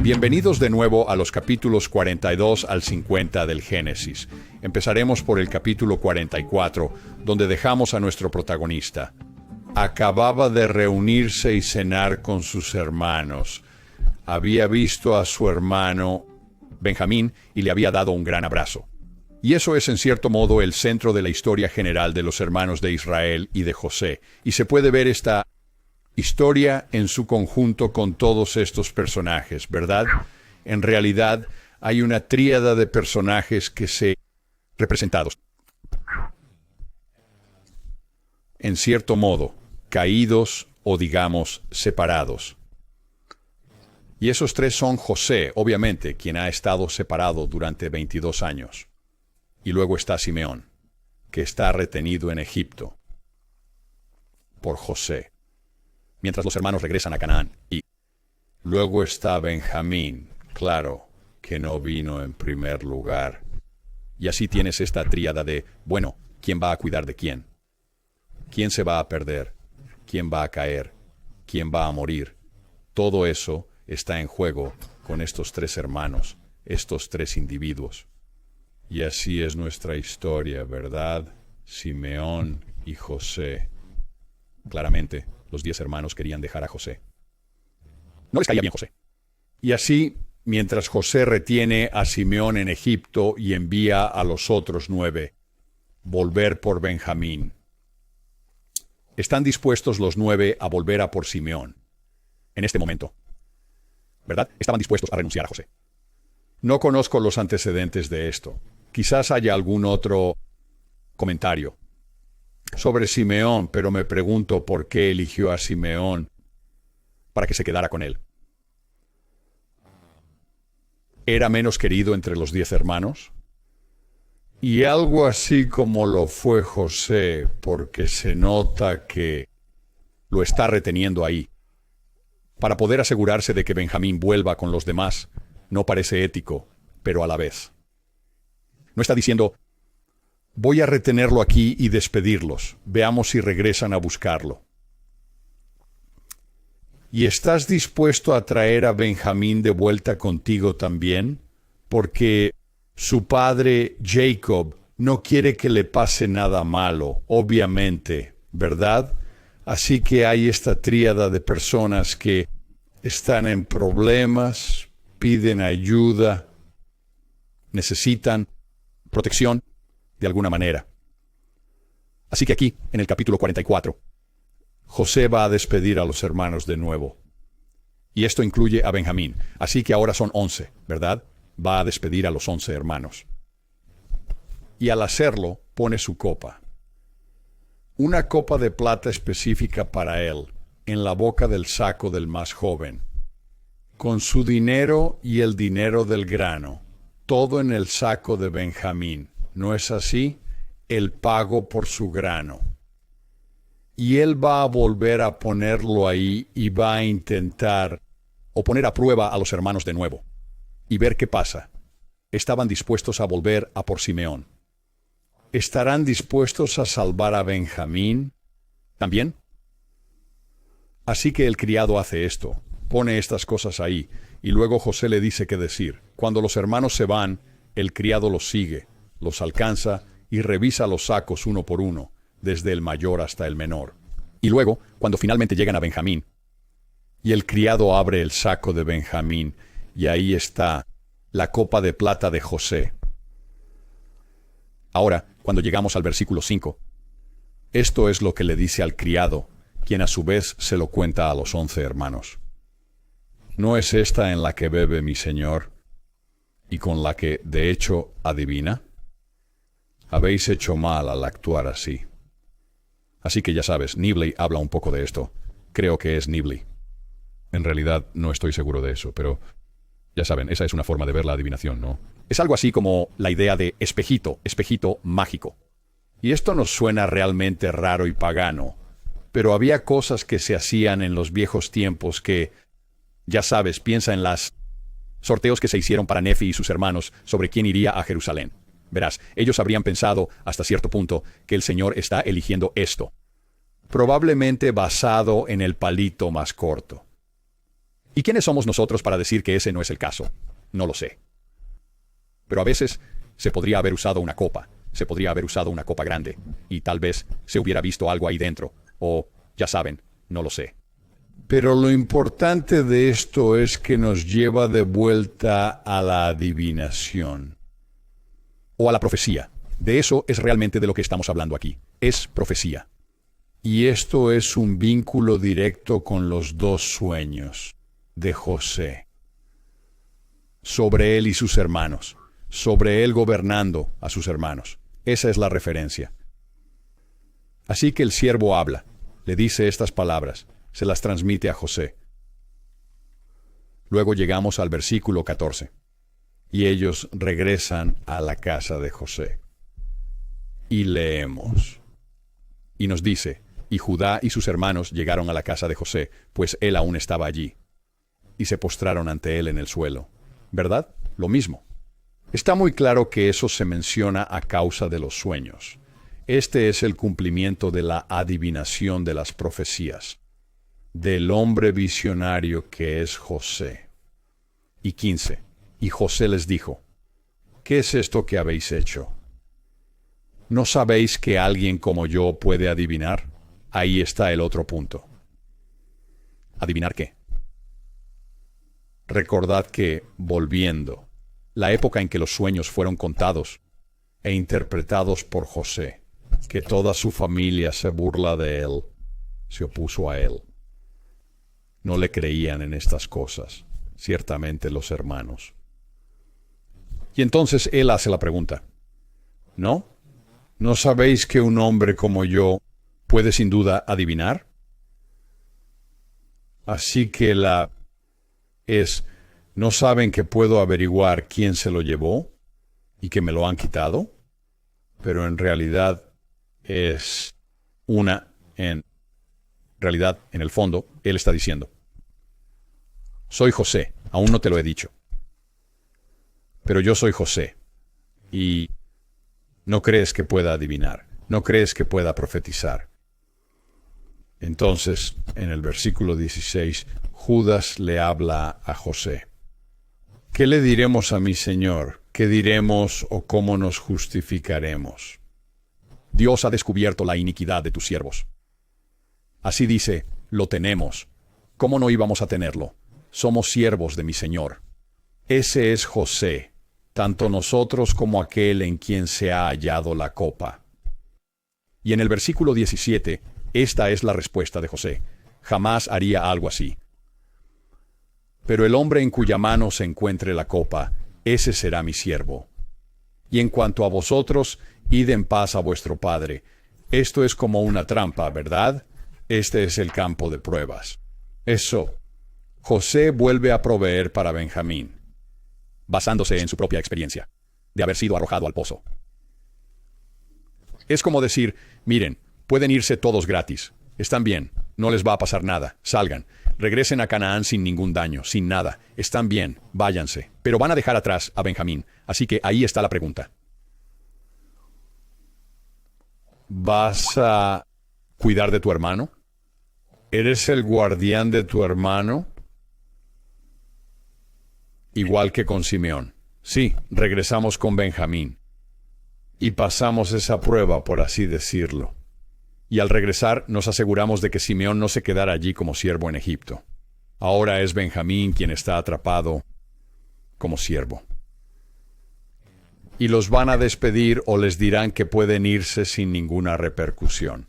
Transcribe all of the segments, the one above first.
Bienvenidos de nuevo a los capítulos 42 al 50 del Génesis. Empezaremos por el capítulo 44, donde dejamos a nuestro protagonista. Acababa de reunirse y cenar con sus hermanos. Había visto a su hermano Benjamín y le había dado un gran abrazo. Y eso es en cierto modo el centro de la historia general de los hermanos de Israel y de José. Y se puede ver esta historia en su conjunto con todos estos personajes, ¿verdad? En realidad hay una tríada de personajes que se representados. En cierto modo, caídos o digamos separados. Y esos tres son José, obviamente, quien ha estado separado durante 22 años. Y luego está Simeón, que está retenido en Egipto por José, mientras los hermanos regresan a Canaán. Y luego está Benjamín, claro, que no vino en primer lugar. Y así tienes esta tríada de, bueno, ¿quién va a cuidar de quién? ¿Quién se va a perder? ¿Quién va a caer? ¿Quién va a morir? Todo eso está en juego con estos tres hermanos, estos tres individuos. Y así es nuestra historia, ¿verdad? Simeón y José. Claramente, los 10 hermanos querían dejar a José. No les caía bien José. Y así, mientras José retiene a Simeón en Egipto y envía a los otros 9, volver por Benjamín. Están dispuestos los 9 a volver a por Simeón. En este momento, ¿verdad? Estaban dispuestos a renunciar a José. No conozco los antecedentes de esto. Quizás haya algún otro comentario sobre Simeón, pero me pregunto por qué eligió a Simeón para que se quedara con él. ¿Era menos querido entre los 10 hermanos? Y algo así como lo fue José, porque se nota que lo está reteniendo ahí. Para poder asegurarse de que Benjamín vuelva con los demás, no parece ético, pero a la vez. No está diciendo, voy a retenerlo aquí y despedirlos. Veamos si regresan a buscarlo. ¿Y estás dispuesto a traer a Benjamín de vuelta contigo también? Porque su padre Jacob no quiere que le pase nada malo, obviamente, ¿verdad? Así que hay esta tríada de personas que están en problemas, piden ayuda, necesitan protección de alguna manera. Así que aquí, en el capítulo 44, José va a despedir a los hermanos de nuevo. Y esto incluye a Benjamín. Así que ahora son 11, ¿verdad? Va a despedir a los 11 hermanos. Y al hacerlo, pone su copa. Una copa de plata específica para él, en la boca del saco del más joven. Con su dinero y el dinero del grano. Todo en el saco de Benjamín. ¿No es así? El pago por su grano. Y él va a volver a ponerlo ahí y va a intentar o poner a prueba a los hermanos de nuevo y ver qué pasa. Estaban dispuestos a volver a por Simeón. ¿Estarán dispuestos a salvar a Benjamín también? Así que el criado hace esto, pone estas cosas ahí, y luego José le dice qué decir. Cuando los hermanos se van, el criado los sigue, los alcanza y revisa los sacos uno por uno, desde el mayor hasta el menor. Y luego, cuando finalmente llegan a Benjamín, y el criado abre el saco de Benjamín, y ahí está la copa de plata de José. Ahora, cuando llegamos al versículo 5, esto es lo que le dice al criado, quien a su vez se lo cuenta a los 11 hermanos. ¿No es esta en la que bebe mi señor, y con la que, de hecho, adivina? Habéis hecho mal al actuar así. Así que ya sabes, Nibley habla un poco de esto. Creo que es Nibley. En realidad no estoy seguro de eso, pero ya saben, esa es una forma de ver la adivinación, ¿no? Es algo así como la idea de espejito, espejito mágico. Y esto nos suena realmente raro y pagano, pero había cosas que se hacían en los viejos tiempos que, ya sabes, piensa en las sorteos que se hicieron para Nefi y sus hermanos sobre quién iría a Jerusalén. Verás, ellos habrían pensado, hasta cierto punto, que el Señor está eligiendo esto, probablemente basado en el palito más corto. ¿Y quiénes somos nosotros para decir que ese no es el caso? No lo sé. Pero a veces se podría haber usado una copa, se podría haber usado una copa grande, y tal vez se hubiera visto algo ahí dentro, o, ya saben, no lo sé. Pero lo importante de esto es que nos lleva de vuelta a la adivinación. O a la profecía. De eso es realmente de lo que estamos hablando aquí. Es profecía. Y esto es un vínculo directo con los dos sueños de José. Sobre él y sus hermanos. Sobre él gobernando a sus hermanos. Esa es la referencia. Así que el siervo habla, le dice estas palabras, se las transmite a José. Luego llegamos al versículo 14. Y ellos regresan a la casa de José. Y leemos. Y nos dice, y Judá y sus hermanos llegaron a la casa de José, pues él aún estaba allí. Y se postraron ante él en el suelo. ¿Verdad? Lo mismo. Está muy claro que eso se menciona a causa de los sueños. Este es el cumplimiento de la adivinación de las profecías, del hombre visionario que es José. Y 15. Y José les dijo, ¿qué es esto que habéis hecho? ¿No sabéis que alguien como yo puede adivinar? Ahí está el otro punto. ¿Adivinar qué? Recordad que, volviendo, la época en que los sueños fueron contados e interpretados por José, que toda su familia se burla de él, se opuso a él. No le creían en estas cosas, ciertamente los hermanos. Y entonces él hace la pregunta. ¿No? ¿No sabéis que un hombre como yo puede sin duda adivinar? Así que ¿no saben que puedo averiguar quién se lo llevó y que me lo han quitado? Pero en realidad en el fondo, él está diciendo, soy José, aún no te lo he dicho. Pero yo soy José, y no crees que pueda adivinar, no crees que pueda profetizar. Entonces, en el versículo 16, Judas le habla a José. ¿Qué le diremos a mi señor? ¿Qué diremos o cómo nos justificaremos? Dios ha descubierto la iniquidad de tus siervos. Así dice, lo tenemos. ¿Cómo no íbamos a tenerlo? Somos siervos de mi señor. Ese es José, tanto nosotros como aquel en quien se ha hallado la copa. Y en el versículo 17, esta es la respuesta de José. Jamás haría algo así. Pero el hombre en cuya mano se encuentre la copa, ese será mi siervo. Y en cuanto a vosotros, id en paz a vuestro padre. Esto es como una trampa, ¿verdad? Este es el campo de pruebas. Eso. José vuelve a proveer para Benjamín, basándose en su propia experiencia, de haber sido arrojado al pozo. Es como decir, miren, pueden irse todos gratis. Están bien, no les va a pasar nada, salgan. Regresen a Canaán sin ningún daño, sin nada. Están bien, váyanse. Pero van a dejar atrás a Benjamín. Así que ahí está la pregunta. ¿Vas a cuidar de tu hermano? ¿Eres el guardián de tu hermano? Igual que con Simeón. Sí, regresamos con Benjamín. Y pasamos esa prueba, por así decirlo. Y al regresar nos aseguramos de que Simeón no se quedara allí como siervo en Egipto. Ahora es Benjamín quien está atrapado como siervo. Y los van a despedir o les dirán que pueden irse sin ninguna repercusión.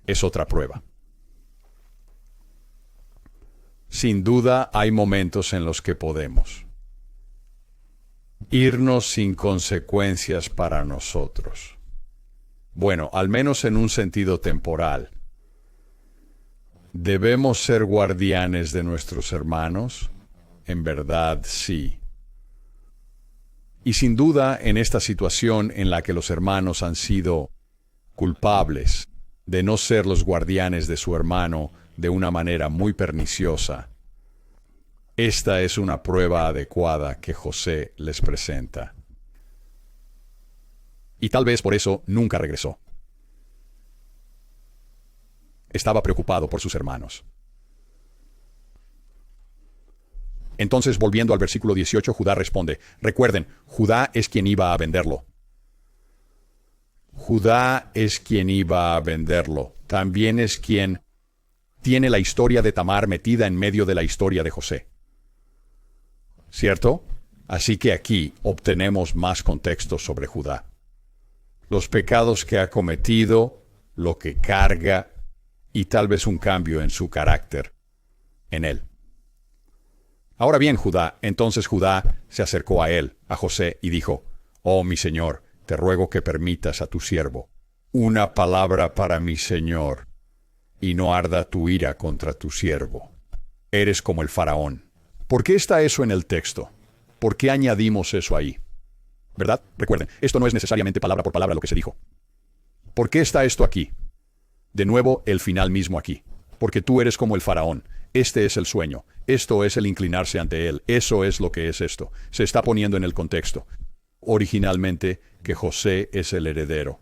Es otra prueba. Sin duda hay momentos en los que podemos irnos sin consecuencias para nosotros. Bueno, al menos en un sentido temporal. ¿Debemos ser guardianes de nuestros hermanos? En verdad, sí. Y sin duda, en esta situación en la que los hermanos han sido culpables de no ser los guardianes de su hermano de una manera muy perniciosa, esta es una prueba adecuada que José les presenta. Y tal vez por eso nunca regresó. Estaba preocupado por sus hermanos. Entonces, volviendo al versículo 18, Judá responde. Recuerden, Judá es quien iba a venderlo. Judá es quien iba a venderlo. También es quien tiene la historia de Tamar metida en medio de la historia de José. ¿Cierto? Así que aquí obtenemos más contexto sobre Judá. Los pecados que ha cometido, lo que carga y tal vez un cambio en su carácter en él. Ahora bien, entonces Judá se acercó a él, a José, y dijo, «Oh, mi señor, te ruego que permitas a tu siervo una palabra para mi señor, y no arda tu ira contra tu siervo. Eres como el faraón». ¿Por qué está eso en el texto? ¿Por qué añadimos eso ahí? ¿Verdad? Recuerden, esto no es necesariamente palabra por palabra lo que se dijo. ¿Por qué está esto aquí? De nuevo, el final mismo aquí. Porque tú eres como el faraón. Este es el sueño. Esto es el inclinarse ante él. Eso es lo que es esto. Se está poniendo en el contexto. Originalmente, que José es el heredero.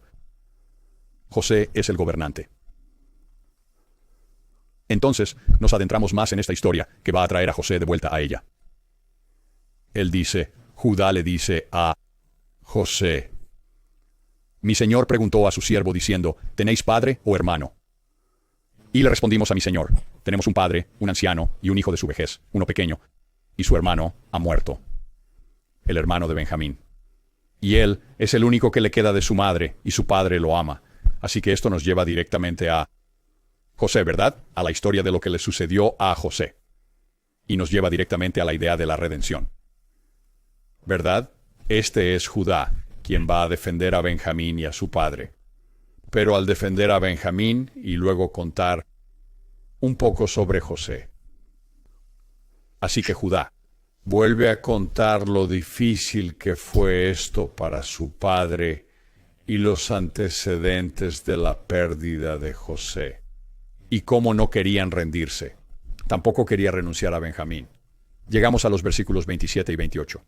José es el gobernante. Entonces, nos adentramos más en esta historia que va a traer a José de vuelta a ella. Él dice, Judá le dice a José, «Mi señor preguntó a su siervo diciendo, ¿tenéis padre o hermano?» Y le respondimos a mi señor, «Tenemos un padre, un anciano y un hijo de su vejez, uno pequeño, y su hermano ha muerto, el hermano de Benjamín. Y él es el único que le queda de su madre, y su padre lo ama». Así que esto nos lleva directamente a José, ¿verdad? A la historia de lo que le sucedió a José. Y nos lleva directamente a la idea de la redención. ¿Verdad? Este es Judá, quien va a defender a Benjamín y a su padre. Pero al defender a Benjamín y luego contar un poco sobre José. Así que Judá vuelve a contar lo difícil que fue esto para su padre y los antecedentes de la pérdida de José. Y cómo no querían rendirse. Tampoco quería renunciar a Benjamín. Llegamos a los versículos 27 y 28.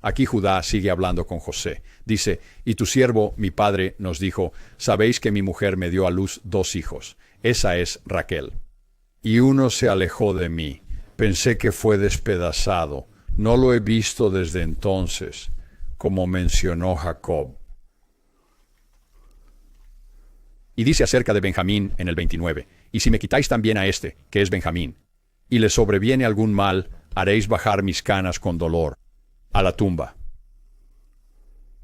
Aquí Judá sigue hablando con José. Dice, «Y tu siervo, mi padre, nos dijo, sabéis que mi mujer me dio a luz 2 hijos. Esa es Raquel. Y uno se alejó de mí. Pensé que fue despedazado. No lo he visto desde entonces, como mencionó Jacob». Y dice acerca de Benjamín en el 29, «Y si me quitáis también a este, que es Benjamín, y le sobreviene algún mal, haréis bajar mis canas con dolor a la tumba».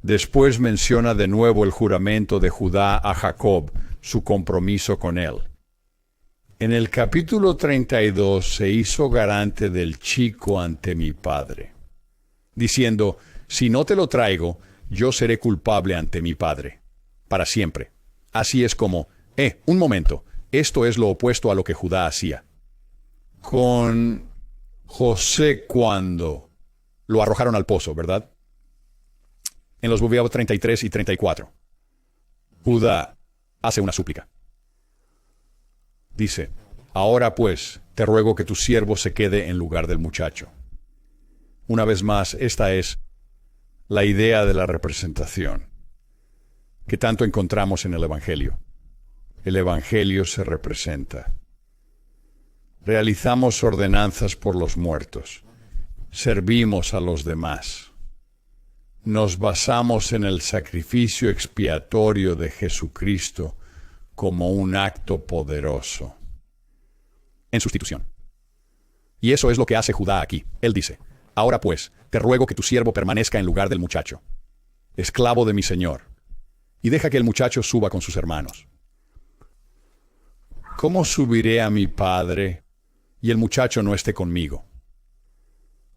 Después menciona de nuevo el juramento de Judá a Jacob, su compromiso con él. En el capítulo 32 se hizo garante del chico ante mi padre, diciendo, «Si no te lo traigo, yo seré culpable ante mi padre, para siempre». Así es como, un momento, esto es lo opuesto a lo que Judá hacía. Con José, ¿cuándo? Lo arrojaron al pozo, ¿verdad? En los versículos 33 y 34. Judá hace una súplica. Dice, «Ahora pues, te ruego que tu siervo se quede en lugar del muchacho». Una vez más, esta es la idea de la representación que tanto encontramos en el Evangelio. El Evangelio se representa. Realizamos ordenanzas por los muertos. Servimos a los demás. Nos basamos en el sacrificio expiatorio de Jesucristo como un acto poderoso. En sustitución. Y eso es lo que hace Judá aquí. Él dice, «Ahora pues, te ruego que tu siervo permanezca en lugar del muchacho, esclavo de mi señor, y deja que el muchacho suba con sus hermanos». ¿Cómo subiré a mi padre y el muchacho no esté conmigo?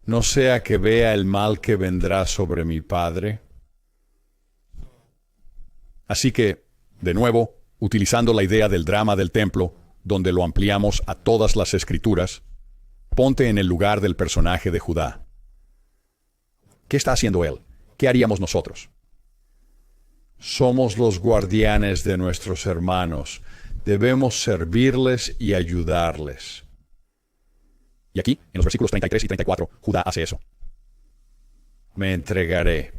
¿No sea que vea el mal que vendrá sobre mi padre? Así que, de nuevo, utilizando la idea del drama del templo, donde lo ampliamos a todas las escrituras, ponte en el lugar del personaje de Judá. ¿Qué está haciendo él? ¿Qué haríamos nosotros? Somos los guardianes de nuestros hermanos. Debemos servirles y ayudarles. Y aquí, en los versículos 33 y 34, Judá hace eso. Me entregaré.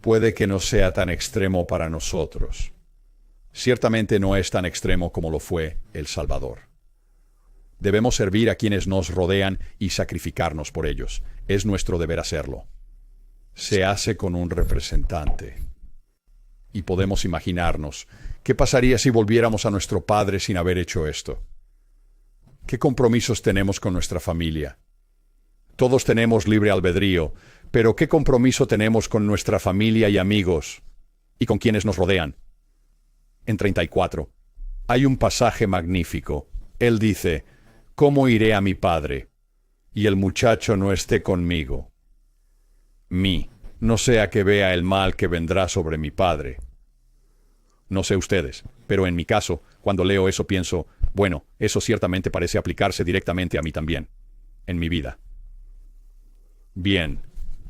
Puede que no sea tan extremo para nosotros. Ciertamente no es tan extremo como lo fue el Salvador. Debemos servir a quienes nos rodean y sacrificarnos por ellos. Es nuestro deber hacerlo. Se hace con un representante. Y podemos imaginarnos, ¿qué pasaría si volviéramos a nuestro padre sin haber hecho esto? ¿Qué compromisos tenemos con nuestra familia? Todos tenemos libre albedrío, pero ¿qué compromiso tenemos con nuestra familia y amigos y con quienes nos rodean? En 34, hay un pasaje magnífico. Él dice, ¿cómo iré a mi padre y el muchacho no esté conmigo? No sea que vea el mal que vendrá sobre mi padre. No sé ustedes, pero en mi caso, cuando leo eso pienso, bueno, eso ciertamente parece aplicarse directamente a mí también, en mi vida. Bien,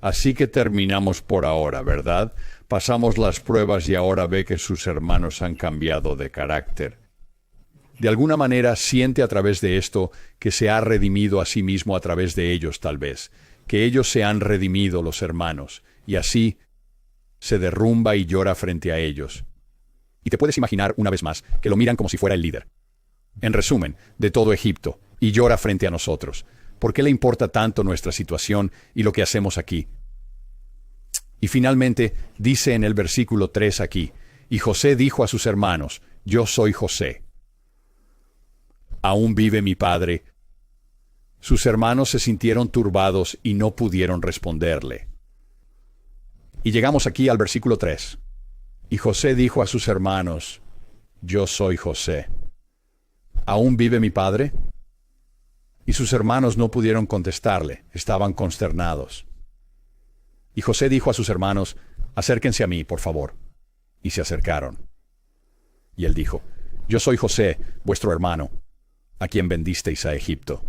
así que terminamos por ahora, ¿verdad? Pasamos las pruebas y ahora ve que sus hermanos han cambiado de carácter. De alguna manera siente a través de esto que se ha redimido a sí mismo a través de ellos tal vez, que ellos se han redimido los hermanos, y así se derrumba y llora frente a ellos. Y te puedes imaginar una vez más que lo miran como si fuera el líder. En resumen, de todo Egipto, y llora frente a nosotros. ¿Por qué le importa tanto nuestra situación y lo que hacemos aquí? Y finalmente dice en el versículo 3 aquí, y José dijo a sus hermanos, yo soy José. ¿Aún vive mi padre? Sus hermanos se sintieron turbados y no pudieron responderle. Y llegamos aquí al versículo 3. Y José dijo a sus hermanos, yo soy José. ¿Aún vive mi padre? Y sus hermanos no pudieron contestarle, estaban consternados. Y José dijo a sus hermanos, acérquense a mí, por favor. Y se acercaron. Y él dijo, yo soy José, vuestro hermano, a quien vendisteis a Egipto.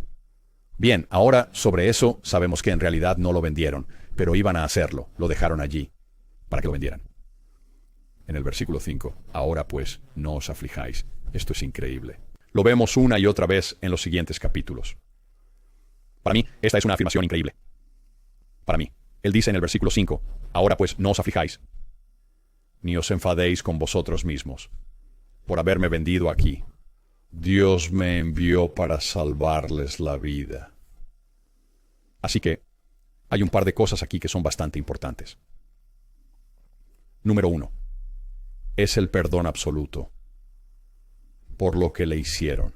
Bien, ahora sobre eso sabemos que en realidad no lo vendieron, pero iban a hacerlo, lo dejaron allí, para que lo vendieran. En el versículo 5, ahora pues, no os aflijáis. Esto es increíble. Lo vemos una y otra vez en los siguientes capítulos. Para mí, esta es una afirmación increíble. Para mí, él dice en el versículo 5, ahora pues, no os aflijáis, ni os enfadéis con vosotros mismos, por haberme vendido aquí. Dios me envió para salvarles la vida. Así que, hay un par de cosas aquí que son bastante importantes. Número 1. Es el perdón absoluto por lo que le hicieron.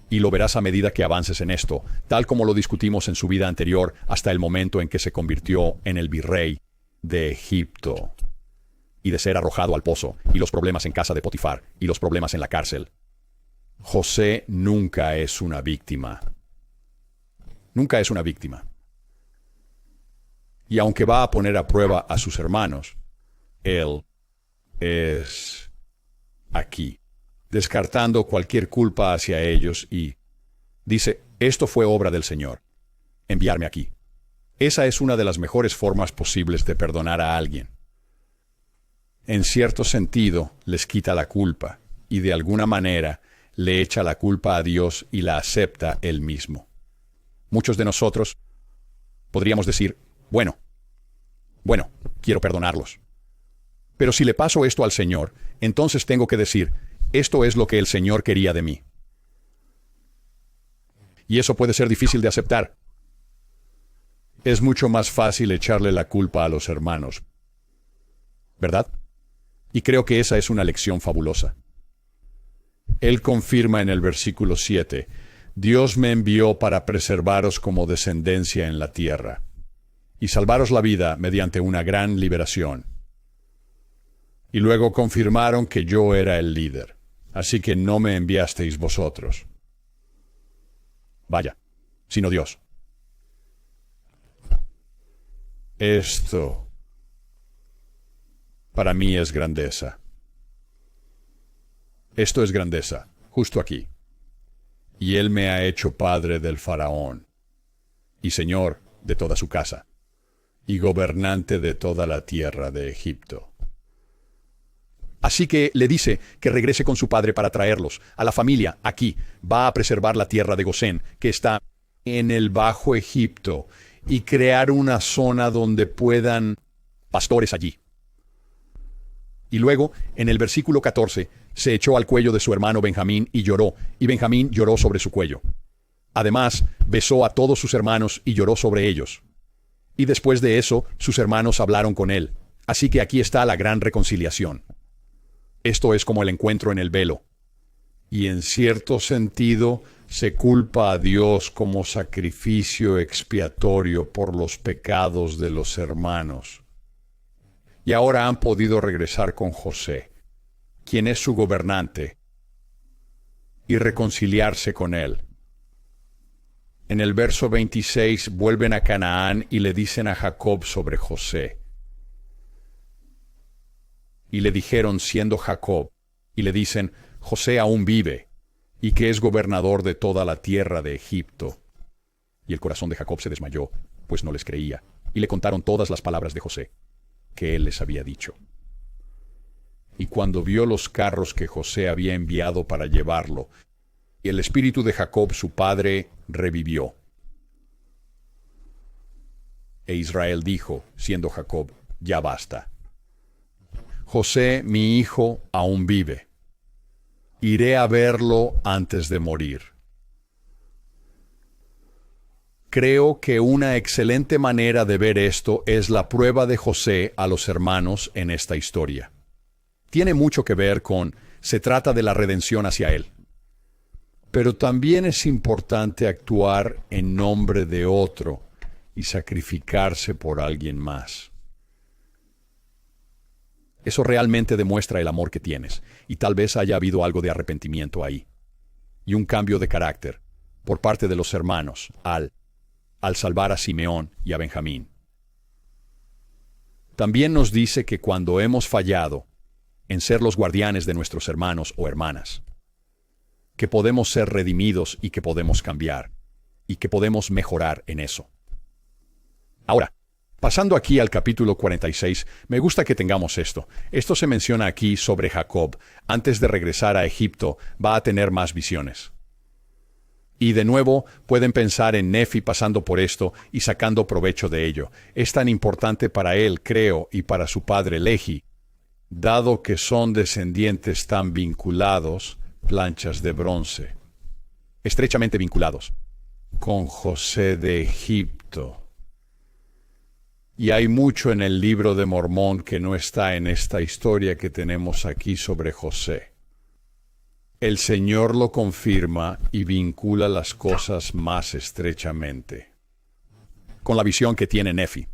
Y lo verás a medida que avances en esto, tal como lo discutimos en su vida anterior hasta el momento en que se convirtió en el virrey de Egipto. Y de ser arrojado al pozo, y los problemas en casa de Potifar, y los problemas en la cárcel. José nunca es una víctima. Nunca es una víctima. Y aunque va a poner a prueba a sus hermanos, él es aquí, descartando cualquier culpa hacia ellos y dice, esto fue obra del Señor, enviarme aquí. Esa es una de las mejores formas posibles de perdonar a alguien. En cierto sentido, les quita la culpa y de alguna manera le echa la culpa a Dios y la acepta él mismo. Muchos de nosotros podríamos decir, bueno, quiero perdonarlos. Pero si le paso esto al Señor, entonces tengo que decir, esto es lo que el Señor quería de mí. Y eso puede ser difícil de aceptar. Es mucho más fácil echarle la culpa a los hermanos, ¿verdad? Y creo que esa es una lección fabulosa. Él confirma en el versículo 7, Dios me envió para preservaros como descendencia en la tierra y salvaros la vida mediante una gran liberación. Y luego confirmaron que yo era el líder, así que no me enviasteis vosotros. Vaya, sino Dios. Esto, para mí, es grandeza. Esto es grandeza, justo aquí. Y Él me ha hecho padre del faraón, y señor de toda su casa, y gobernante de toda la tierra de Egipto. Así que le dice que regrese con su padre para traerlos a la familia aquí. Va a preservar la tierra de Gosén, que está en el Bajo Egipto, y crear una zona donde puedan pastores allí. Y luego, en el versículo 14, se echó al cuello de su hermano Benjamín y lloró, y Benjamín lloró sobre su cuello. Además, besó a todos sus hermanos y lloró sobre ellos. Y después de eso, sus hermanos hablaron con él. Así que aquí está la gran reconciliación. Esto es como el encuentro en el velo. Y en cierto sentido, se culpa a Dios como sacrificio expiatorio por los pecados de los hermanos. Y ahora han podido regresar con José, quien es su gobernante, y reconciliarse con él. En el verso 26 vuelven a Canaán y le dicen a Jacob sobre José. Y le dijeron, siendo Jacob, y le dicen, José aún vive, y que es gobernador de toda la tierra de Egipto. Y el corazón de Jacob se desmayó, pues no les creía, y le contaron todas las palabras de José, que él les había dicho. Y cuando vio los carros que José había enviado para llevarlo, y el espíritu de Jacob su padre revivió. E Israel dijo, siendo Jacob, ya basta. José, mi hijo, aún vive. Iré a verlo antes de morir. Creo que una excelente manera de ver esto es la prueba de José a los hermanos en esta historia. Tiene mucho que ver con, se trata de la redención hacia él. Pero también es importante actuar en nombre de otro y sacrificarse por alguien más. Eso realmente demuestra el amor que tienes, y tal vez haya habido algo de arrepentimiento ahí, y un cambio de carácter por parte de los hermanos al salvar a Simeón y a Benjamín. También nos dice que cuando hemos fallado en ser los guardianes de nuestros hermanos o hermanas, que podemos ser redimidos y que podemos cambiar, y que podemos mejorar en eso. Ahora, pasando aquí al capítulo 46, me gusta que tengamos esto. Esto se menciona aquí sobre Jacob. Antes de regresar a Egipto, va a tener más visiones. Y de nuevo, pueden pensar en Nefi pasando por esto y sacando provecho de ello. Es tan importante para él, creo, y para su padre Lehi, dado que son descendientes tan vinculados, planchas de bronce, estrechamente vinculados, con José de Egipto. Y hay mucho en el libro de Mormón que no está en esta historia que tenemos aquí sobre José. El Señor lo confirma y vincula las cosas más estrechamente. Con la visión que tiene Nefi.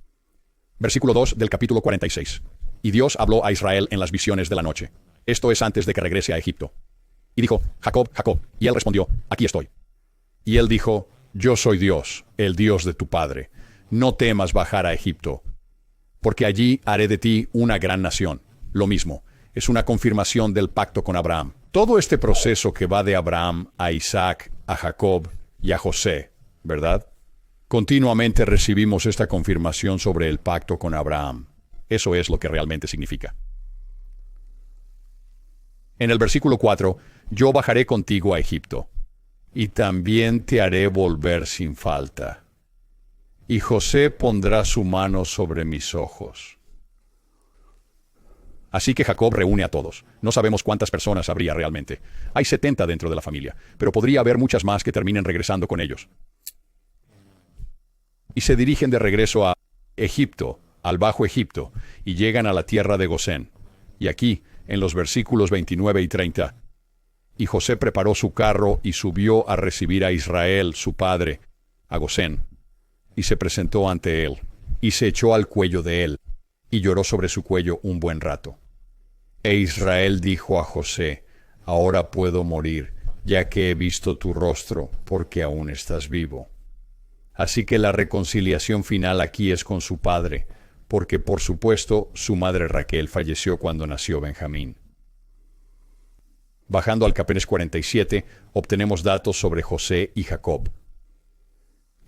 Versículo 2 del capítulo 46. Y Dios habló a Israel en las visiones de la noche. Esto es antes de que regrese a Egipto. Y dijo, Jacob, Jacob. Y él respondió, aquí estoy. Y él dijo, yo soy Dios, el Dios de tu padre. No temas bajar a Egipto, porque allí haré de ti una gran nación. Lo mismo, es una confirmación del pacto con Abraham. Todo este proceso que va de Abraham a Isaac, a Jacob y a José, ¿verdad? Continuamente recibimos esta confirmación sobre el pacto con Abraham. Eso es lo que realmente significa. En el versículo 4, yo bajaré contigo a Egipto, y también te haré volver sin falta. Y José pondrá su mano sobre mis ojos. Así que Jacob reúne a todos. No sabemos cuántas personas habría realmente. Hay 70 dentro de la familia, pero podría haber muchas más que terminen regresando con ellos. Y se dirigen de regreso a Egipto, al Bajo Egipto, y llegan a la tierra de Gosén. Y aquí, en los versículos 29 y 30, y José preparó su carro y subió a recibir a Israel, su padre, a Gosén. Y se presentó ante él, y se echó al cuello de él, y lloró sobre su cuello un buen rato. E Israel dijo a José, ahora puedo morir, ya que he visto tu rostro, porque aún estás vivo. Así que la reconciliación final aquí es con su padre, porque por supuesto su madre Raquel falleció cuando nació Benjamín. Bajando al capítulo 47, obtenemos datos sobre José y Jacob.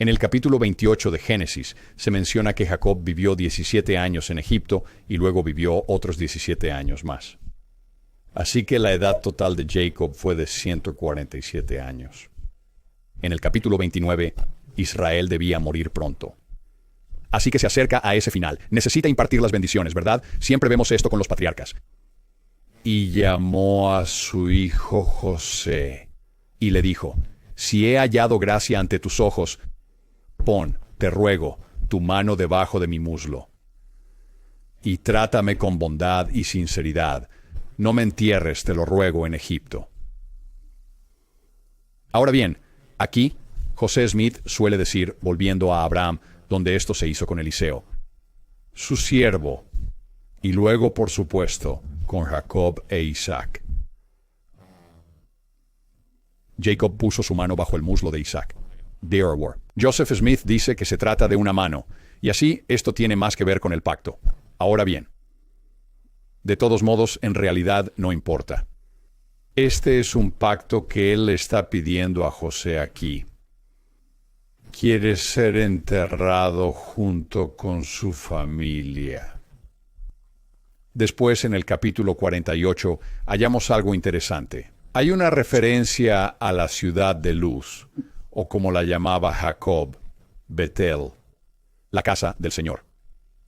En el capítulo 28 de Génesis se menciona que Jacob vivió 17 años en Egipto y luego vivió otros 17 años más. Así que la edad total de Jacob fue de 147 años. En el capítulo 29, Israel debía morir pronto. Así que se acerca a ese final. Necesita impartir las bendiciones, ¿verdad? Siempre vemos esto con los patriarcas. y llamó a su hijo José. Y le dijo: si he hallado gracia ante tus ojos, pon, te ruego, tu mano debajo de mi muslo. Y trátame con bondad y sinceridad. No me entierres, te lo ruego, en Egipto. Ahora bien, aquí, José Smith suele decir, volviendo a Abraham, donde esto se hizo con Eliseo, su siervo, y luego, por supuesto, con Jacob e Isaac. Jacob puso su mano bajo el muslo de Isaac. Delaware. Joseph Smith dice que se trata de una mano, y así esto tiene más que ver con el pacto. Ahora bien, de todos modos, en realidad no importa. Este es un pacto que él le está pidiendo a José aquí. Quiere ser enterrado junto con su familia. Después, en el capítulo 48, hallamos algo interesante. Hay una referencia a la ciudad de Luz, o como la llamaba Jacob, Betel, la casa del Señor.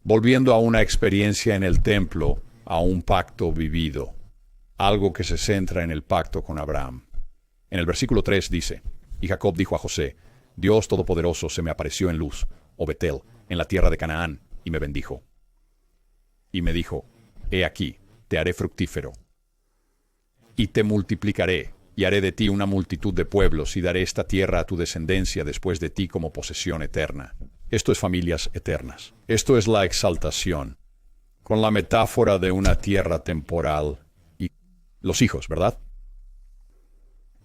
Volviendo a una experiencia en el templo, a un pacto vivido, algo que se centra en el pacto con Abraham. En el versículo 3 dice: y Jacob dijo a José: Dios Todopoderoso se me apareció en Luz, o Betel, en la tierra de Canaán, y me bendijo. Y me dijo: he aquí, te haré fructífero, y te multiplicaré, y haré de ti una multitud de pueblos, y daré esta tierra a tu descendencia después de ti como posesión eterna. Esto es familias eternas. Esto es la exaltación, con la metáfora de una tierra temporal. Y los hijos, ¿verdad?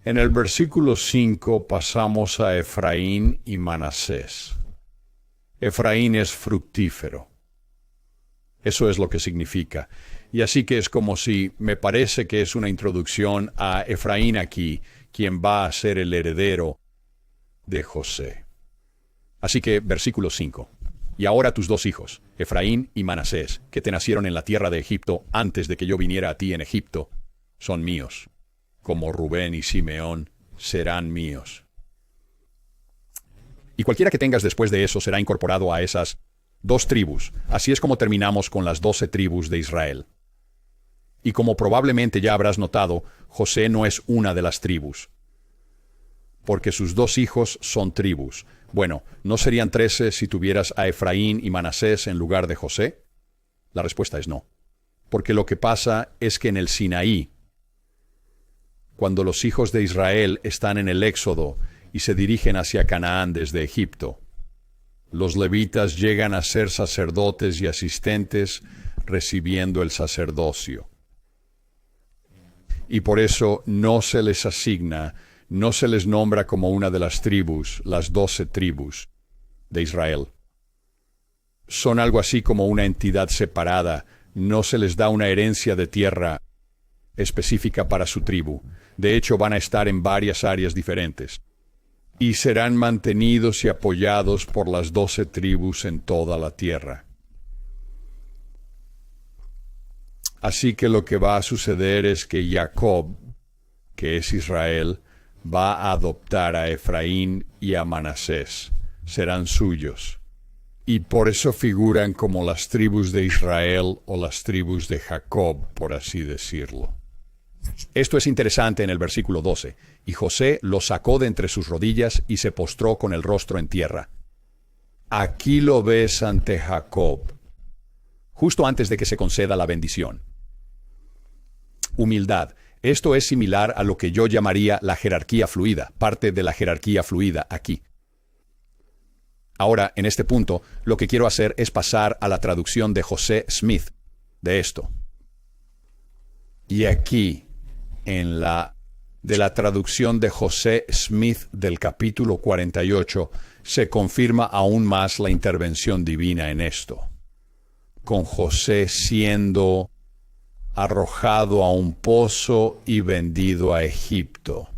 En el versículo 5 pasamos a Efraín y Manasés. Efraín es fructífero. Eso es lo que significa. Y así que es como si, me parece que es una introducción a Efraín aquí, quien va a ser el heredero de José. Así que, versículo 5. Y ahora tus dos hijos, Efraín y Manasés, que te nacieron en la tierra de Egipto antes de que yo viniera a ti en Egipto, son míos. Como Rubén y Simeón serán míos. Y cualquiera que tengas después de eso será incorporado a esas 2 tribus. Así es como terminamos con las 12 tribus de Israel. Y como probablemente ya habrás notado, José no es una de las tribus, porque sus 2 hijos son tribus. Bueno, ¿no serían 13 si tuvieras a Efraín y Manasés en lugar de José? La respuesta es no. Porque lo que pasa es que en el Sinaí, cuando los hijos de Israel están en el Éxodo y se dirigen hacia Canaán desde Egipto, los levitas llegan a ser sacerdotes y asistentes recibiendo el sacerdocio. Y por eso no se les asigna, no se les nombra como una de las tribus, las 12 tribus de Israel. Son algo así como una entidad separada, no se les da una herencia de tierra específica para su tribu. De hecho, van a estar en varias áreas diferentes. Y serán mantenidos y apoyados por las 12 tribus en toda la tierra. Así que lo que va a suceder es que Jacob, que es Israel, va a adoptar a Efraín y a Manasés. Serán suyos. Y por eso figuran como las tribus de Israel o las tribus de Jacob, por así decirlo. Esto es interesante en el versículo 12. Y José lo sacó de entre sus rodillas y se postró con el rostro en tierra. Aquí lo ves ante Jacob, justo antes de que se conceda la bendición. Humildad. Esto es similar a lo que yo llamaría la jerarquía fluida, parte de la jerarquía fluida aquí. Ahora, en este punto, lo que quiero hacer es pasar a la traducción de José Smith de esto. Y aquí, de la traducción de José Smith del capítulo 48, se confirma aún más la intervención divina en esto, con José siendo arrojado a un pozo y vendido a Egipto.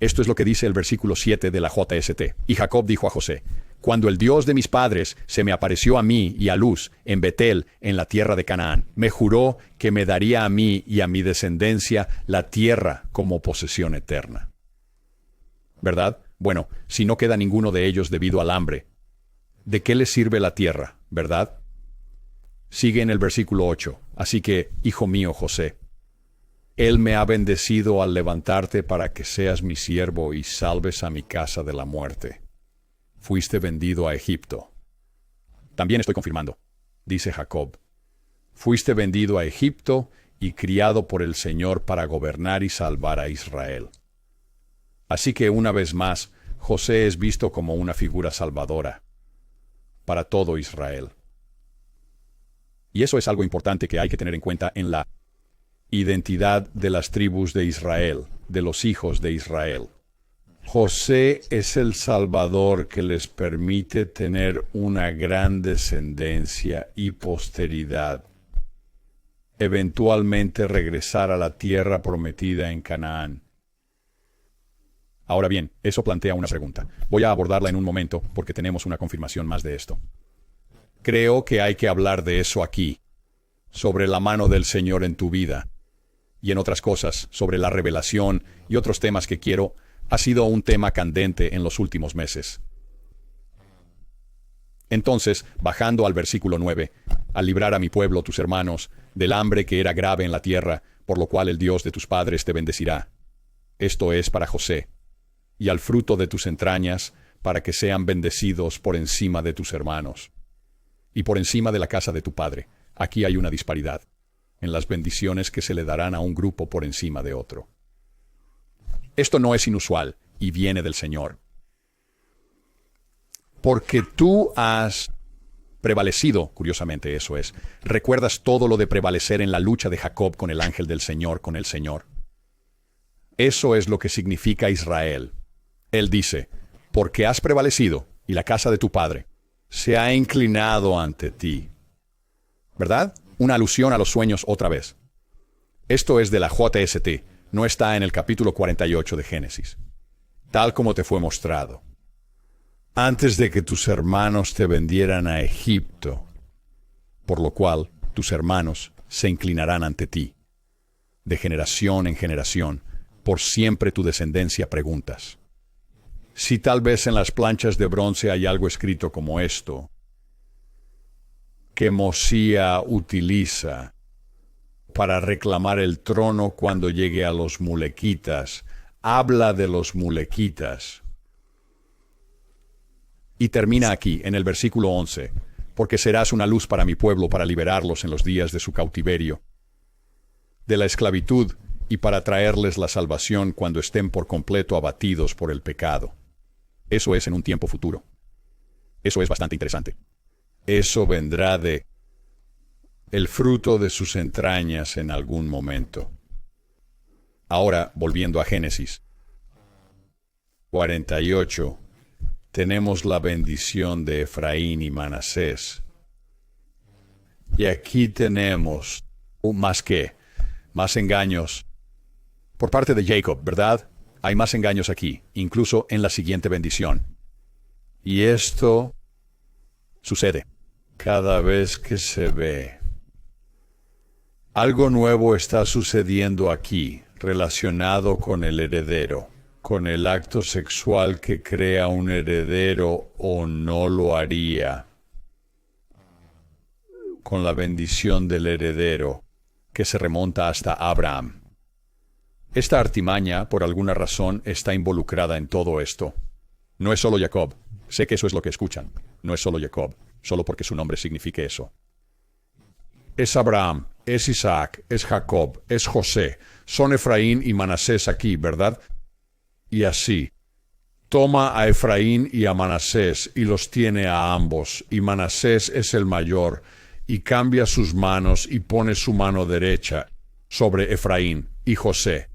Esto es lo que dice el versículo 7 de la JST. Y Jacob dijo a José: cuando el Dios de mis padres se me apareció a mí y a Luz en Betel, en la tierra de Canaán, me juró que me daría a mí y a mi descendencia la tierra como posesión eterna. ¿Verdad? Bueno, si no queda ninguno de ellos debido al hambre, ¿de qué les sirve la tierra? ¿Verdad? Sigue en el versículo 8. Así que, hijo mío José, Él me ha bendecido al levantarte para que seas mi siervo y salves a mi casa de la muerte. Fuiste vendido a Egipto. También estoy confirmando, dice Jacob. Fuiste vendido a Egipto y criado por el Señor para gobernar y salvar a Israel. Así que una vez más, José es visto como una figura salvadora para todo Israel. Y eso es algo importante que hay que tener en cuenta en la identidad de las tribus de Israel, de los hijos de Israel. José es el Salvador que les permite tener una gran descendencia y posteridad. Eventualmente regresar a la tierra prometida en Canaán. Ahora bien, eso plantea una pregunta. Voy a abordarla en un momento porque tenemos una confirmación más de esto. Creo que hay que hablar de eso aquí, sobre la mano del Señor en tu vida. Y en otras cosas, sobre la revelación y otros temas que ha sido un tema candente en los últimos meses. Entonces, bajando al versículo 9, al librar a mi pueblo, tus hermanos, del hambre que era grave en la tierra, por lo cual el Dios de tus padres te bendecirá. Esto es para José. Y al fruto de tus entrañas, para que sean bendecidos por encima de tus hermanos. Y por encima de la casa de tu padre. Aquí hay una disparidad en las bendiciones que se le darán a un grupo por encima de otro. Esto no es inusual y viene del Señor. Porque tú has prevalecido, curiosamente eso es. ¿Recuerdas todo lo de prevalecer en la lucha de Jacob con el ángel del Señor, con el Señor? Eso es lo que significa Israel. Él dice, porque has prevalecido y la casa de tu padre se ha inclinado ante ti. ¿Verdad? Una alusión a los sueños otra vez. Esto es de la JST, no está en el capítulo 48 de Génesis. Tal como te fue mostrado. Antes de que tus hermanos te vendieran a Egipto. Por lo cual, tus hermanos se inclinarán ante ti. De generación en generación, por siempre tu descendencia preguntas. Si tal vez en las planchas de bronce hay algo escrito como esto, que Mosía utiliza para reclamar el trono cuando llegue a los mulequitas, habla de los mulequitas. Y termina aquí, en el versículo 11, porque serás una luz para mi pueblo para liberarlos en los días de su cautiverio, de la esclavitud, y para traerles la salvación cuando estén por completo abatidos por el pecado. Eso es en un tiempo futuro. Eso es bastante interesante. Eso vendrá de el fruto de sus entrañas en algún momento. Ahora, volviendo a Génesis 48, tenemos la bendición de Efraín y Manasés. Y aquí tenemos más engaños por parte de Jacob, ¿verdad? Hay más engaños aquí, incluso en la siguiente bendición. Y esto sucede cada vez que se ve. Algo nuevo está sucediendo aquí, relacionado con el heredero, con el acto sexual que crea un heredero o no lo haría, con la bendición del heredero, que se remonta hasta Abraham. Esta artimaña, por alguna razón, está involucrada en todo esto. No es solo Jacob. Sé que eso es lo que escuchan. No es solo Jacob, solo porque su nombre signifique eso. Es Abraham, es Isaac, es Jacob, es José. Son Efraín y Manasés aquí, ¿verdad? Y así. Toma a Efraín y a Manasés y los tiene a ambos, y Manasés es el mayor, y cambia sus manos y pone su mano derecha sobre Efraín, y José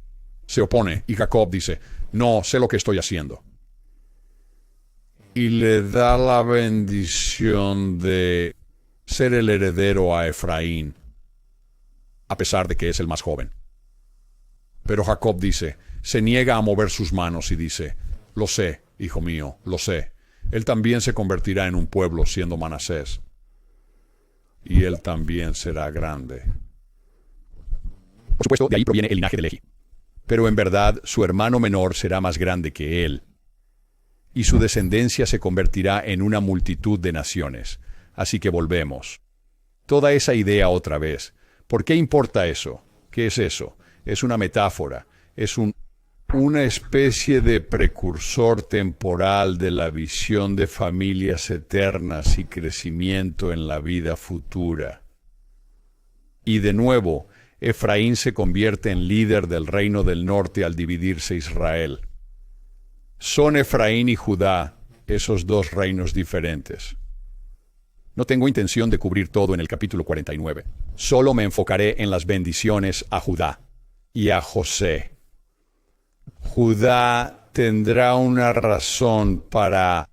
se opone, y Jacob dice, no sé lo que estoy haciendo. Y le da la bendición de ser el heredero a Efraín, a pesar de que es el más joven. Pero Jacob dice, se niega a mover sus manos y dice, lo sé, hijo mío, lo sé. Él también se convertirá en un pueblo siendo Manasés. Y él también será grande. Por supuesto, de ahí proviene el linaje de Lehi. Pero en verdad, su hermano menor será más grande que él. Y su descendencia se convertirá en una multitud de naciones. Así que volvemos. Toda esa idea otra vez. ¿Por qué importa eso? ¿Qué es eso? es una metáfora, una especie de precursor temporal de la visión de familias eternas y crecimiento en la vida futura. Y de nuevo, Efraín se convierte en líder del reino del norte al dividirse Israel. Son Efraín y Judá esos dos reinos diferentes. No tengo intención de cubrir todo en el capítulo 49. Solo me enfocaré en las bendiciones a Judá y a José. Judá tendrá una razón para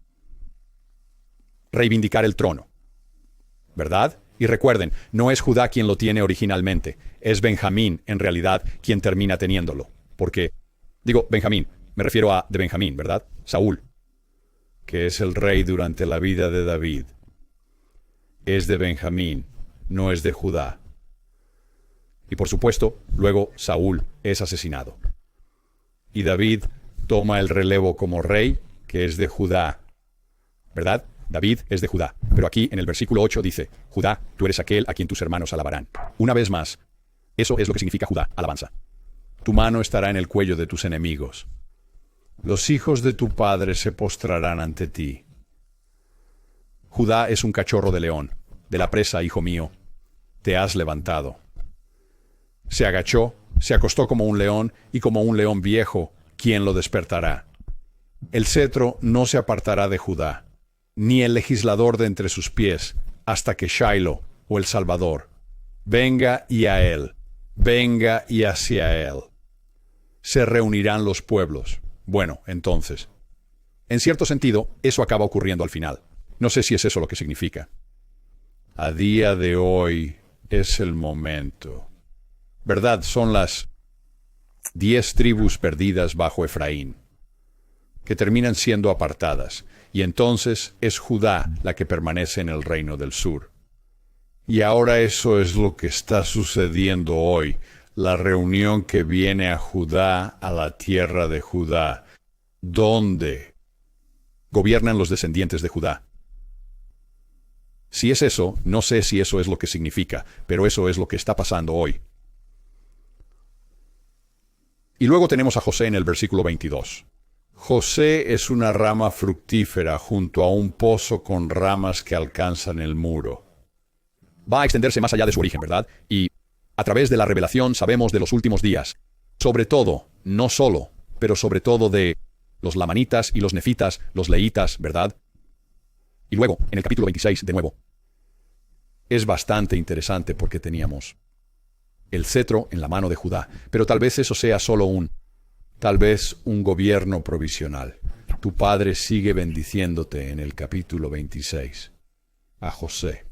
reivindicar el trono, ¿verdad? Y recuerden, no es Judá quien lo tiene originalmente, es Benjamín, en realidad, quien termina teniéndolo. Porque, digo, Benjamín, me refiero a de Benjamín, ¿verdad? Saúl, que es el rey durante la vida de David. Es de Benjamín, no es de Judá. Y por supuesto, luego Saúl es asesinado. Y David toma el relevo como rey, que es de Judá, ¿verdad? David es de Judá. Pero aquí en el versículo 8 dice, Judá, tú eres aquel a quien tus hermanos alabarán. Una vez más, eso es lo que significa Judá, alabanza. Tu mano estará en el cuello de tus enemigos. Los hijos de tu padre se postrarán ante ti. Judá es un cachorro de león. De la presa, hijo mío, te has levantado. Se agachó, se acostó como un león, y como un león viejo, ¿quién lo despertará? El cetro no se apartará de Judá, ni el legislador de entre sus pies, hasta que Shiloh, o el Salvador, venga y a él, venga y hacia él. Se reunirán los pueblos. Bueno, entonces, en cierto sentido, eso acaba ocurriendo al final. No sé si es eso lo que significa. A día de hoy es el momento. ¿Verdad? Son las 10 tribus perdidas bajo Efraín, que terminan siendo apartadas, y entonces es Judá la que permanece en el reino del sur. Y ahora eso es lo que está sucediendo hoy, la reunión que viene a Judá, a la tierra de Judá, donde gobiernan los descendientes de Judá. Si es eso, no sé si eso es lo que significa, pero eso es lo que está pasando hoy. Y luego tenemos a José en el versículo 22. José es una rama fructífera junto a un pozo con ramas que alcanzan el muro. Va a extenderse más allá de su origen, ¿verdad? Y a través de la revelación sabemos de los últimos días. Sobre todo, no solo, pero sobre todo de los lamanitas y los nefitas, los leítas, ¿verdad? Y luego, en el capítulo 26, de nuevo. Es bastante interesante porque teníamos el cetro en la mano de Judá, pero tal vez eso sea solo un gobierno provisional. Tu padre sigue bendiciéndote en el capítulo 26 a José,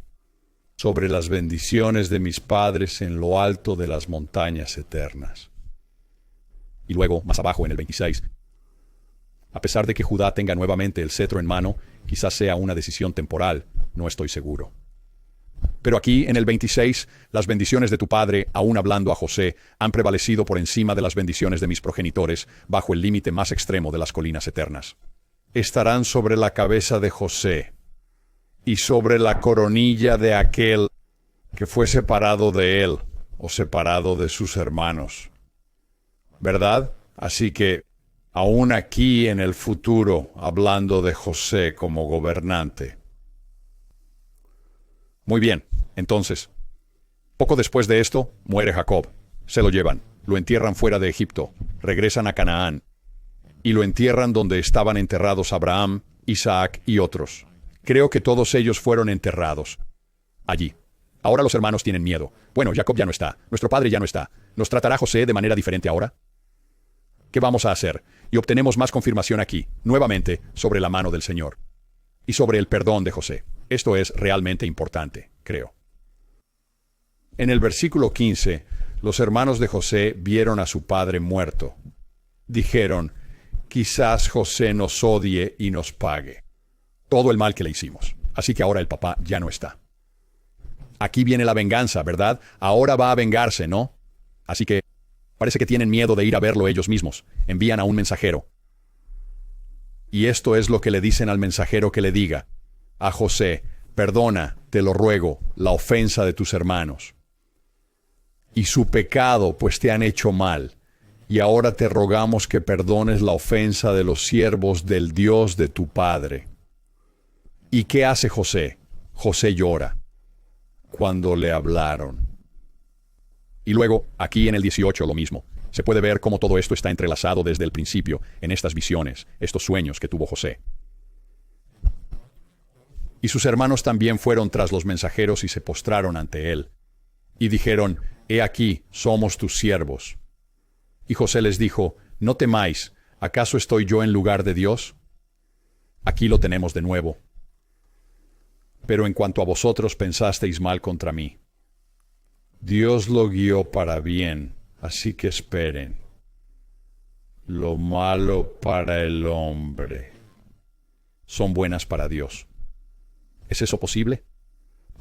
sobre las bendiciones de mis padres en lo alto de las montañas eternas. Y luego, más abajo en el 26, a pesar de que Judá tenga nuevamente el cetro en mano, quizás sea una decisión temporal, no estoy seguro. Pero aquí, en el 26, las bendiciones de tu padre, aún hablando a José, han prevalecido por encima de las bendiciones de mis progenitores, bajo el límite más extremo de las colinas eternas. Estarán sobre la cabeza de José, y sobre la coronilla de aquel que fue separado de él, o separado de sus hermanos. ¿Verdad? Así que, aún aquí en el futuro, hablando de José como gobernante. Muy bien, entonces, poco después de esto, muere Jacob. Se lo llevan, lo entierran fuera de Egipto, regresan a Canaán, y lo entierran donde estaban enterrados Abraham, Isaac y otros. Creo que todos ellos fueron enterrados allí. Ahora los hermanos tienen miedo. Bueno, Jacob ya no está, nuestro padre ya no está. ¿Nos tratará José de manera diferente ahora? ¿Qué vamos a hacer? Y obtenemos más confirmación aquí, nuevamente, sobre la mano del Señor. Y sobre el perdón de José. Esto es realmente importante, creo. En el versículo 15, los hermanos de José vieron a su padre muerto. Dijeron, quizás José nos odie y nos pague todo el mal que le hicimos. Así que ahora el papá ya no está. Aquí viene la venganza, ¿verdad? Ahora va a vengarse, ¿no? Así que parece que tienen miedo de ir a verlo ellos mismos. Envían a un mensajero. Y esto es lo que le dicen al mensajero que le diga a José, perdona, te lo ruego, la ofensa de tus hermanos. y su pecado, pues te han hecho mal. Y ahora te rogamos que perdones la ofensa de los siervos del Dios de tu padre. ¿Y qué hace José? José llora cuando le hablaron. Y luego, aquí en el 18 lo mismo. Se puede ver cómo todo esto está entrelazado desde el principio en estas visiones, estos sueños que tuvo José. Y sus hermanos también fueron tras los mensajeros y se postraron ante él. Y dijeron, he aquí, somos tus siervos. Y José les dijo, no temáis, ¿acaso estoy yo en lugar de Dios? Aquí lo tenemos de nuevo. Pero en cuanto a vosotros pensasteis mal contra mí, Dios lo guió para bien, así que esperen. Lo malo para el hombre son buenas para Dios. ¿Es eso posible?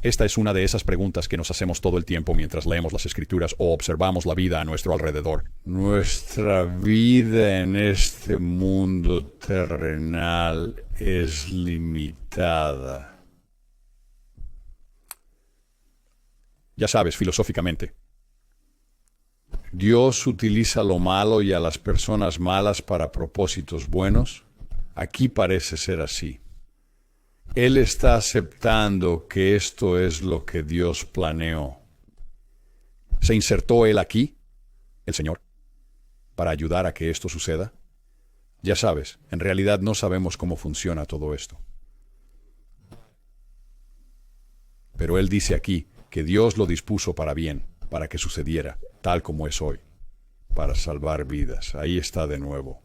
Esta es una de esas preguntas que nos hacemos todo el tiempo mientras leemos las Escrituras o observamos la vida a nuestro alrededor. Nuestra vida en este mundo terrenal es limitada. Ya sabes, filosóficamente. ¿Dios utiliza lo malo y a las personas malas para propósitos buenos? Aquí parece ser así. Él está aceptando que esto es lo que Dios planeó. ¿Se insertó Él aquí, el Señor, para ayudar a que esto suceda? Ya sabes, en realidad no sabemos cómo funciona todo esto. Pero Él dice aquí que Dios lo dispuso para bien, para que sucediera, tal como es hoy, para salvar vidas. Ahí está de nuevo.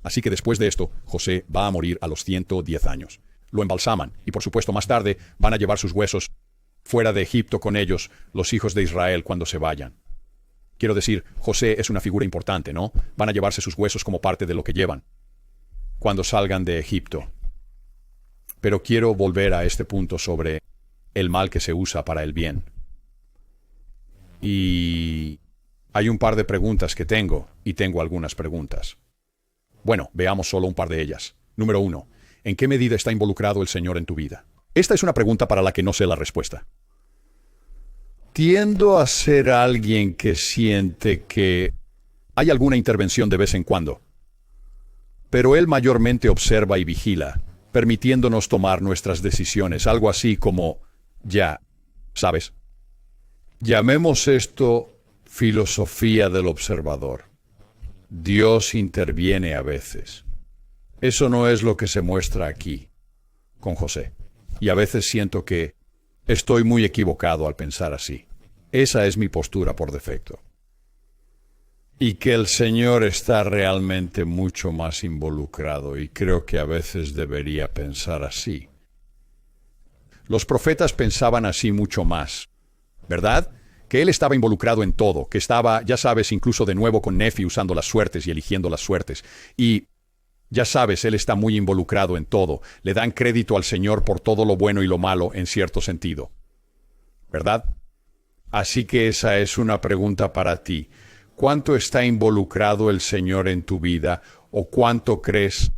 Así que después de esto, José va a morir a los 110 años. Lo embalsaman y por supuesto más tarde van a llevar sus huesos fuera de Egipto con ellos, los hijos de Israel, cuando se vayan. Quiero decir, José es una figura importante, ¿no? Van a llevarse sus huesos como parte de lo que llevan cuando salgan de Egipto. Pero quiero volver a este punto sobre el mal que se usa para el bien. Y hay un par de preguntas que tengo, y tengo algunas preguntas. Bueno, veamos solo un par de ellas. Número 1. ¿En qué medida está involucrado el Señor en tu vida? Esta es una pregunta para la que no sé la respuesta. Tiendo a ser alguien que siente que hay alguna intervención de vez en cuando, pero Él mayormente observa y vigila, permitiéndonos tomar nuestras decisiones, algo así como, ya, ¿sabes? Llamemos esto filosofía del observador. Dios interviene a veces. Eso no es lo que se muestra aquí, con José. y a veces siento que estoy muy equivocado al pensar así. Esa es mi postura por defecto. Y que el Señor está realmente mucho más involucrado, y creo que a veces debería pensar así. Los profetas pensaban así mucho más, ¿verdad? Que él estaba involucrado en todo, que estaba, ya sabes, incluso de nuevo con Nefi usando las suertes y eligiendo las suertes. Y, ya sabes, él está muy involucrado en todo. Le dan crédito al Señor por todo lo bueno y lo malo en cierto sentido, ¿verdad? Así que esa es una pregunta para ti. ¿Cuánto está involucrado el Señor en tu vida? ¿O cuánto crees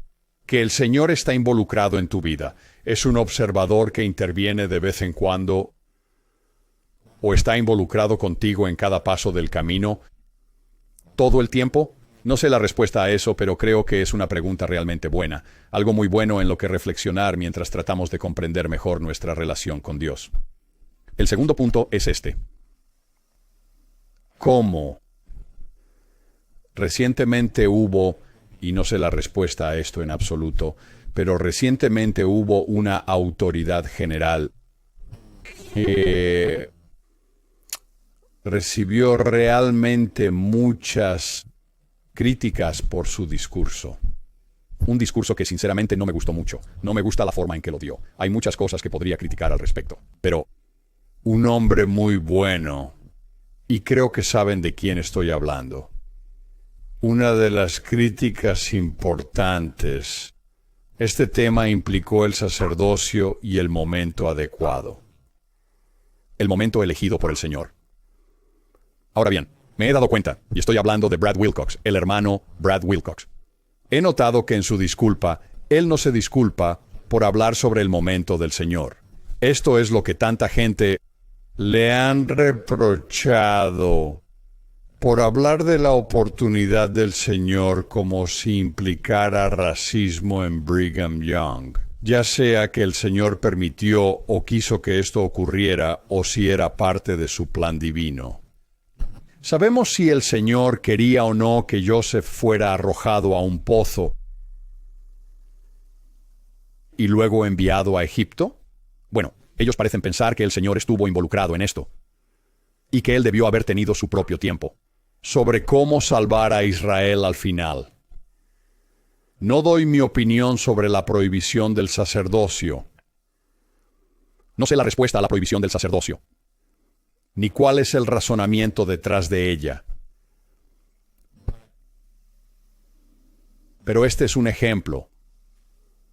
que el Señor está involucrado en tu vida? ¿Es un observador que interviene de vez en cuando? ¿O está involucrado contigo en cada paso del camino todo el tiempo? No sé la respuesta a eso, pero creo que es una pregunta realmente buena. Algo muy bueno en lo que reflexionar mientras tratamos de comprender mejor nuestra relación con Dios. El segundo punto es este. ¿Cómo? Recientemente hubo, y no sé la respuesta a esto en absoluto, pero recientemente hubo una autoridad general que recibió realmente muchas críticas por su discurso. Un discurso que sinceramente no me gustó mucho. No me gusta la forma en que lo dio. Hay muchas cosas que podría criticar al respecto. Pero un hombre muy bueno, y creo que saben de quién estoy hablando. Una de las críticas importantes. Este tema implicó el sacerdocio y el momento adecuado. El momento elegido por el Señor. Ahora bien, me he dado cuenta, y estoy hablando de Brad Wilcox, el hermano Brad Wilcox. He notado que en su disculpa, él no se disculpa por hablar sobre el momento del Señor. Esto es lo que tanta gente Le han reprochado por hablar de la oportunidad del Señor como si implicara racismo en Brigham Young, ya sea que el Señor permitió o quiso que esto ocurriera o si era parte de su plan divino. ¿Sabemos si el Señor quería o no que Joseph fuera arrojado a un pozo y luego enviado a Egipto? Bueno, ellos parecen pensar que el Señor estuvo involucrado en esto y que él debió haber tenido su propio tiempo sobre cómo salvar a Israel al final. No doy mi opinión sobre la prohibición del sacerdocio. No sé la respuesta a la prohibición del sacerdocio, ni cuál es el razonamiento detrás de ella. Pero este es un ejemplo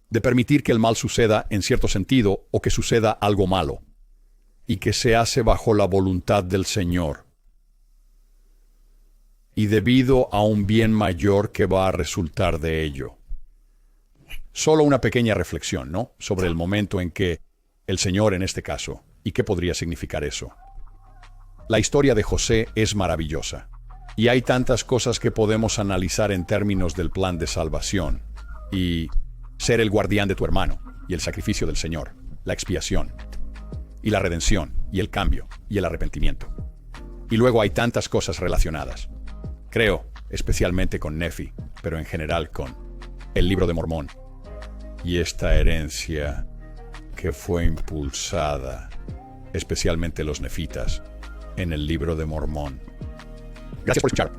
de permitir que el mal suceda en cierto sentido o que suceda algo malo, y que se hace bajo la voluntad del Señor, y debido a un bien mayor que va a resultar de ello. Solo una pequeña reflexión, ¿no?, sobre el momento en que el Señor, en este caso, y qué podría significar eso. La historia de José es maravillosa, y hay tantas cosas que podemos analizar en términos del plan de salvación, y ser el guardián de tu hermano, y el sacrificio del Señor, la expiación, y la redención, y el cambio, y el arrepentimiento. Y luego hay tantas cosas relacionadas. Creo, especialmente con Nefi, pero en general con el Libro de Mormón, y esta herencia que fue impulsada, especialmente los nefitas, en el Libro de Mormón. Gracias por escuchar.